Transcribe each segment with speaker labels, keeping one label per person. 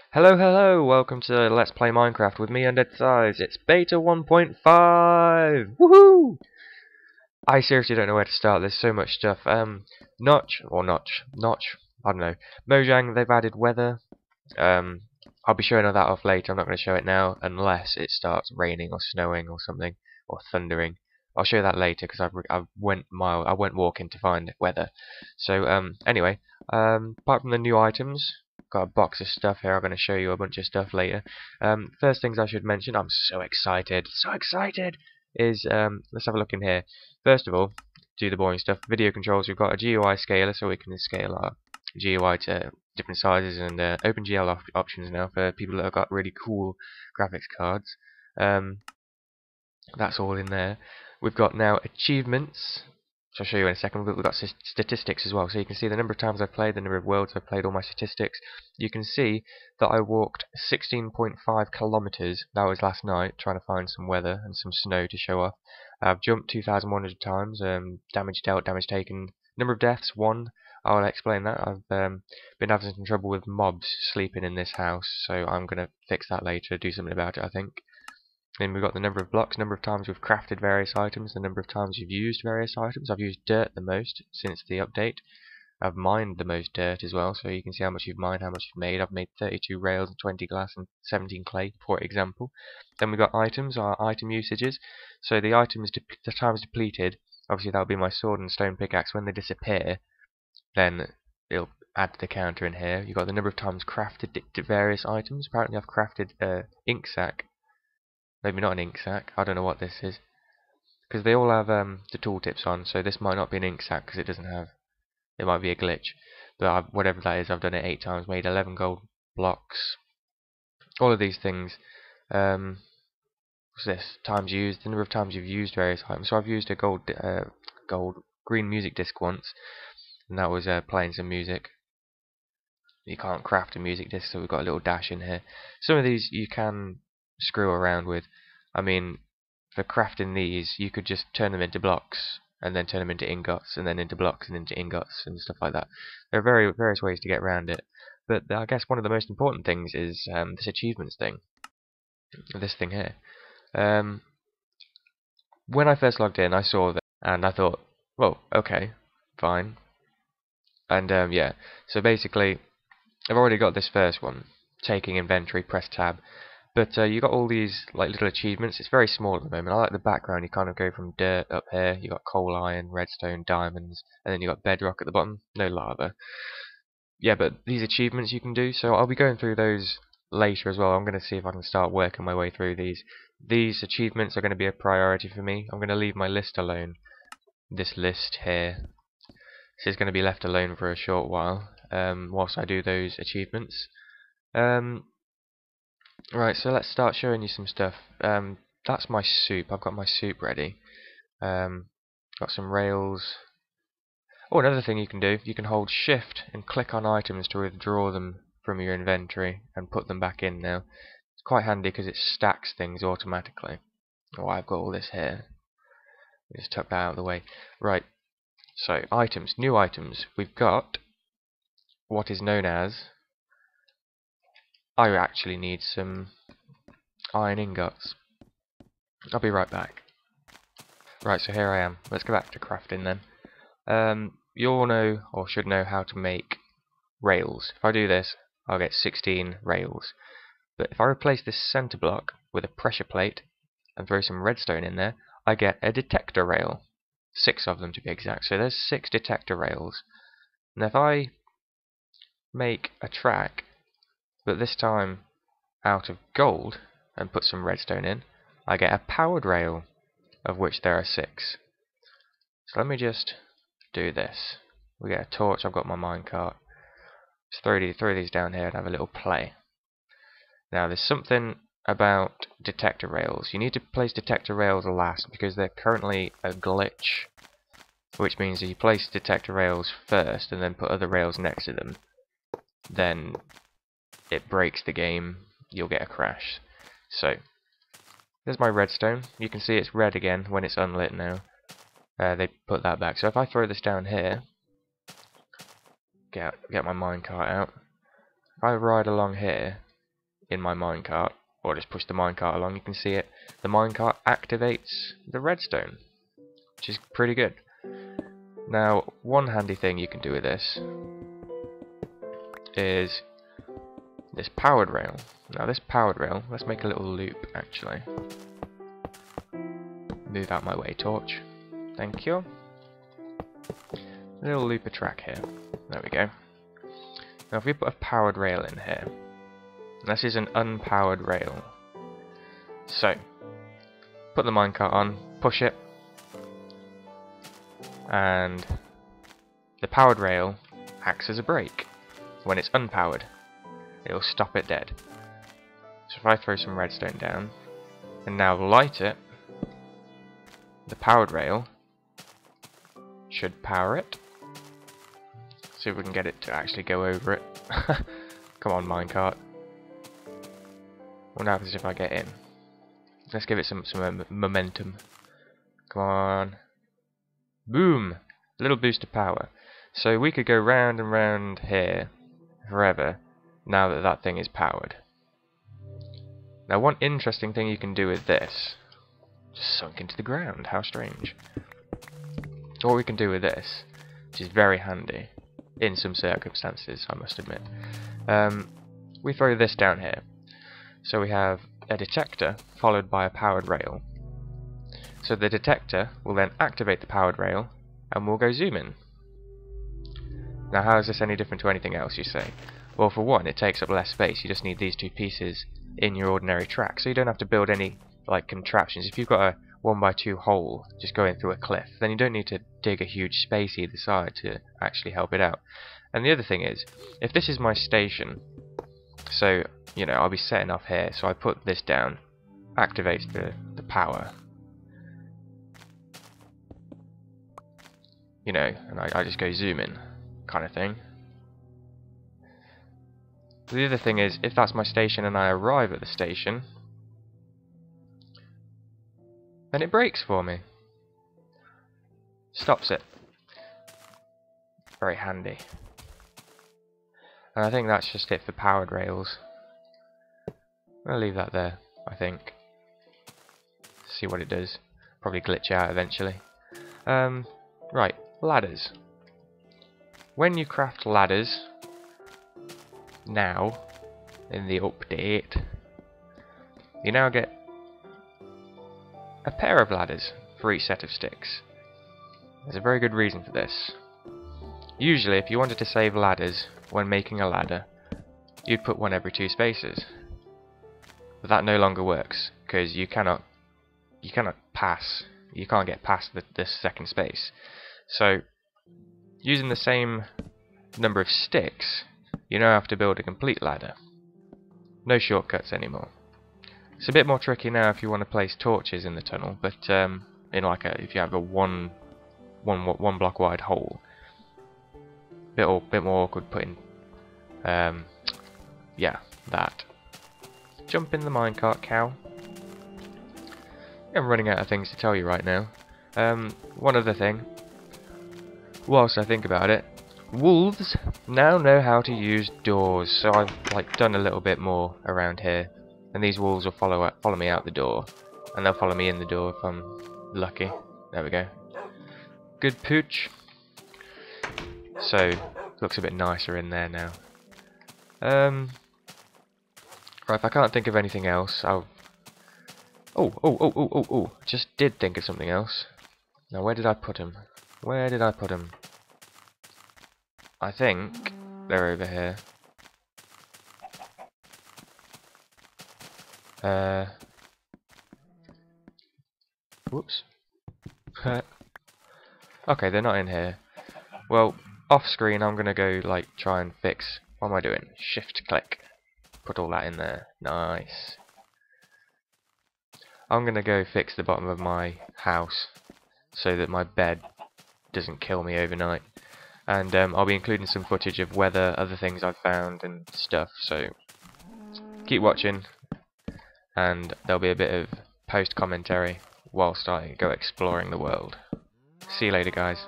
Speaker 1: Hello, hello, welcome to Let's Play Minecraft with me and Ed Size. It's Beta 1.5! Woohoo! I seriously don't know where to start, there's so much stuff. Notch, I don't know. Mojang, they've added weather. I'll be showing all that off later, I'm not going to show it now, unless it starts raining or snowing or something, or thundering. I'll show you that later, because I went walking to find weather. So, anyway, apart from the new items, got a box of stuff here. I'm going to show you a bunch of stuff later. First things I should mention, I'm so excited, is, let's have a look in here. First of all, do the boring stuff. Video controls, we've got a GUI scaler, so we can scale our GUI to different sizes, and OpenGL options now for people that have got really cool graphics cards. That's all in there. We've got now achievements, which I'll show you in a second. We've got statistics as well, so you can see the number of times I've played, the number of worlds I've played, all my statistics. You can see that I walked 16.5 kilometers. That was last night, trying to find some weather and some snow to show off. I've jumped 2,100 times. Damage dealt, damage taken. Number of deaths, 1. I'll explain that. I've been having some trouble with mobs sleeping in this house, so I'm going to fix that later, do something about it, I think. Then we've got the number of blocks, number of times we've crafted various items, the number of times you've used various items. I've used dirt the most since the update. I've mined the most dirt as well, so you can see how much you've mined, how much you've made. I've made 32 rails and 20 glass and 17 clay, for example. Then we've got items, our item usages. So the items, the times depleted, obviously that'll be my sword and stone pickaxe. When they disappear, then it'll add to the counter in here. You've got the number of times crafted various items. Apparently I've crafted ink sac. Maybe not an ink sac, I don't know what this is. Because they all have the tooltips on, so this might not be an ink sac because it doesn't have. It might be a glitch. But whatever that is, I've done it 8 times, made 11 gold blocks. All of these things. What's this? Times used, the number of times you've used various items. So I've used a green music disc once, and that was playing some music. You can't craft a music disc, so we've got a little dash in here. Some of these you can screw around with. I mean, for crafting these, you could just turn them into blocks, and then turn them into ingots, and then into blocks and into ingots, and stuff like that. There are various ways to get around it. But I guess one of the most important things is this achievements thing. This thing here. When I first logged in, I saw that, and I thought, well, okay, fine. And yeah, so basically, I've already got this first one. Taking inventory, press tab. But you got all these like little achievements. It's very small at the moment. I like the background. You kind of go from dirt up here. You got coal, iron, redstone, diamonds, and then you got bedrock at the bottom. No lava. Yeah, but these achievements you can do. So I'll be going through those later as well. I'm going to see if I can start working my way through these. These achievements are going to be a priority for me. I'm going to leave my list alone. This list here. This is going to be left alone for a short while whilst I do those achievements. Right, so let's start showing you some stuff. That's my soup. I've got my soup ready. Got some rails. Oh, another thing you can do, you can hold shift and click on items to withdraw them from your inventory and put them back in now. It's quite handy because it stacks things automatically. Oh, I've got all this here. Just tuck that out of the way. Right, so items, new items. We've got what is known as, I actually need some iron ingots. I'll be right back. Right, so here I am. Let's go back to crafting then. You all know, or should know, how to make rails. If I do this, I'll get 16 rails. But if I replace this center block with a pressure plate and throw some redstone in there, I get a detector rail. 6 of them to be exact. So there's 6 detector rails. And if I make a track, but this time out of gold, and put some redstone in, I get a powered rail, of which there are 6. So let me just do this. We get a torch, I've got my minecart. Just throw these down here and have a little play. Now there's something about detector rails. You need to place detector rails last because they're currently a glitch. Which means if you place detector rails first and then put other rails next to them, then it breaks the game, you'll get a crash. So, there's my redstone. You can see it's red again when it's unlit now. They put that back. So if I throw this down here, get my minecart out. If I ride along here, in my minecart, or just push the minecart along, you can see it. The minecart activates the redstone, which is pretty good. Now, one handy thing you can do with this is this powered rail. Now this powered rail, let's make a little loop actually. Move out my way, torch. Thank you. A little loop of track here. There we go. Now if we put a powered rail in here, this is an unpowered rail. So, put the minecart on, push it, and the powered rail acts as a brake. When it's unpowered, it'll stop it dead. So if I throw some redstone down, and now light it, the powered rail should power it. See if we can get it to actually go over it. Come on, minecart. What happens if I get in? Let's give it some momentum. Come on. Boom! A little boost of power. So we could go round and round here forever now that that thing is powered. Now one interesting thing you can do with this, just sunk into the ground, how strange. So what we can do with this, which is very handy in some circumstances, I must admit, we throw this down here. So we have a detector followed by a powered rail. So the detector will then activate the powered rail and we'll go zoom in. Now how is this any different to anything else, you say? Well, for one, it takes up less space. You just need these two pieces in your ordinary track, so you don't have to build any like contraptions. If you've got a 1x2 hole just going through a cliff, then you don't need to dig a huge space either side to actually help it out. And the other thing is, if this is my station, so you know I'll be setting off here, so I put this down, activates the power, you know, and I just go zoom in kind of thing. The other thing is, if that's my station and I arrive at the station, then it breaks for me. Stops it. Very handy. And I think that's just it for powered rails. I'll leave that there, I think. See what it does. Probably glitch out eventually. Right, ladders. When you craft ladders, now, in the update, you now get a pair of ladders for each set of sticks. There's a very good reason for this. Usually, if you wanted to save ladders when making a ladder, you'd put one every 2 spaces. But that no longer works, because you cannot pass, you can't get past the second space. So, using the same number of sticks, you now have to build a complete ladder. No shortcuts anymore. It's a bit more tricky now if you want to place torches in the tunnel, but in like if you have a one block wide hole, bit more awkward putting. Yeah, that. Jump in the minecart, cow. I'm running out of things to tell you right now. One other thing, whilst I think about it, wolves now know how to use doors, so I've like done a little bit more around here, and these wolves will follow me out the door, and they'll follow me in the door if I'm lucky. There we go. Good pooch. So looks a bit nicer in there now. Right, if I can't think of anything else, I'll. Oh! Just did think of something else. Now where did I put him? Where did I put him? I think they're over here. Whoops. Okay, they're not in here. Well, off screen I'm gonna go like try and fix. What am I doing? Shift click. Put all that in there. Nice. I'm gonna go fix the bottom of my house so that my bed doesn't kill me overnight. And I'll be including some footage of weather, other things I've found and stuff, so keep watching, and there'll be a bit of post commentary whilst I go exploring the world. See you later, guys.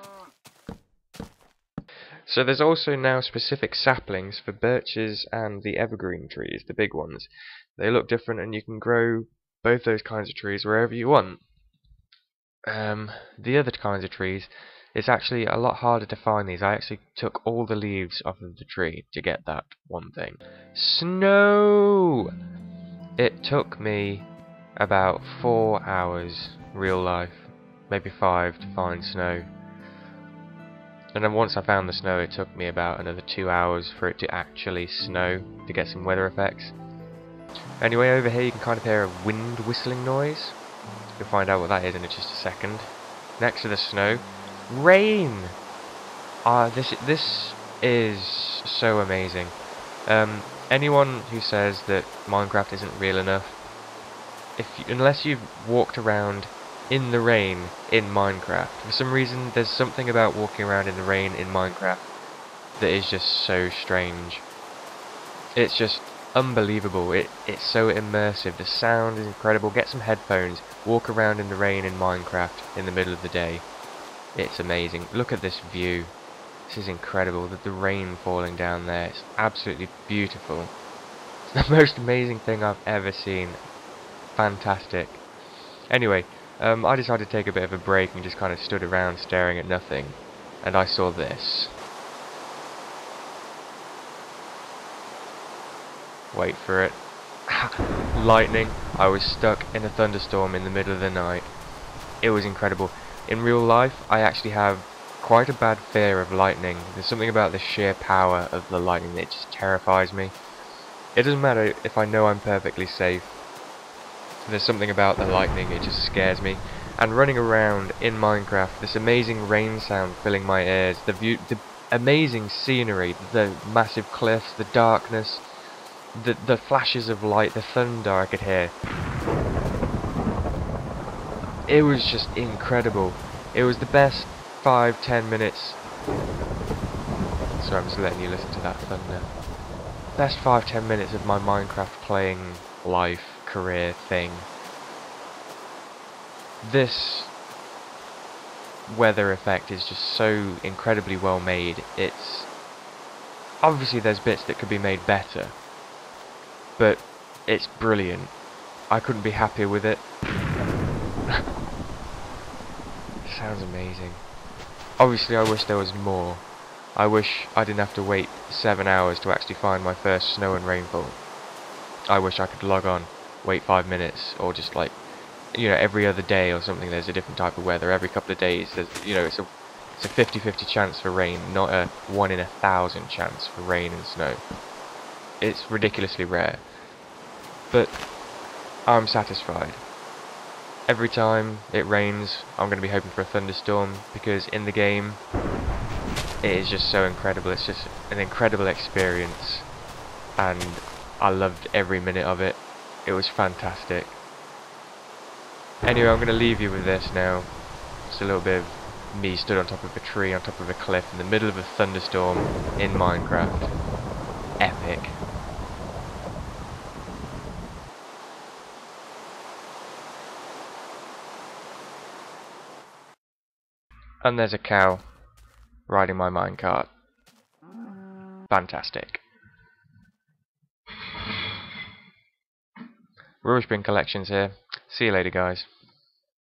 Speaker 1: So there's also now specific saplings for birches and the evergreen trees, the big ones. They look different and you can grow both those kinds of trees wherever you want. The other kinds of trees, it's actually a lot harder to find these. I actually took all the leaves off of the tree to get that one thing. Snow! It took me about 4 hours, real life, maybe 5, to find snow. And then once I found the snow, it took me about another 2 hours for it to actually snow, to get some weather effects. Anyway, over here you can kind of hear a wind whistling noise. You'll find out what that is in just a second. Next to the snow, rain! This is so amazing. Anyone who says that Minecraft isn't real enough, unless you've walked around in the rain in Minecraft, for some reason there's something about walking around in the rain in Minecraft that is just so strange. It's just unbelievable. It's so immersive. The sound is incredible. Get some headphones, walk around in the rain in Minecraft in the middle of the day. It's amazing. Look at this view. This is incredible. The rain falling down there. It's absolutely beautiful. It's the most amazing thing I've ever seen. Fantastic. Anyway, I decided to take a bit of a break and just kind of stood around staring at nothing. And I saw this. Wait for it. Lightning. I was stuck in a thunderstorm in the middle of the night. It was incredible. In real life, I actually have quite a bad fear of lightning. There's something about the sheer power of the lightning that just terrifies me. It doesn't matter if I know I'm perfectly safe. There's something about the lightning, it just scares me. And running around in Minecraft, this amazing rain sound filling my ears, the amazing scenery, the massive cliffs, the darkness, the flashes of light, the thunder I could hear. It was just incredible. It was the best 5-10 minutes. Sorry, I'm just letting you listen to that thunder. Best 5-10 minutes of my Minecraft playing life, career thing. This weather effect is just so incredibly well made. It's obviously there's bits that could be made better, but it's brilliant. I couldn't be happier with it. Sounds amazing. Obviously I wish there was more. I wish I didn't have to wait 7 hours to actually find my first snow and rainfall. I wish I could log on, wait 5 minutes, or just like, you know, every other day or something there's a different type of weather. Every couple of days there's, you know, it's a 50-50 chance for rain, not a 1 in 1,000 chance for rain and snow. It's ridiculously rare. But I'm satisfied. Every time it rains, I'm going to be hoping for a thunderstorm, because in the game, it is just so incredible. It's just an incredible experience, and I loved every minute of it. It was fantastic. Anyway, I'm going to leave you with this now. Just a little bit of me stood on top of a tree, on top of a cliff, in the middle of a thunderstorm in Minecraft. Epic. And there's a cow riding my minecart. Fantastic. Rubbish bin collections here. See you later, guys.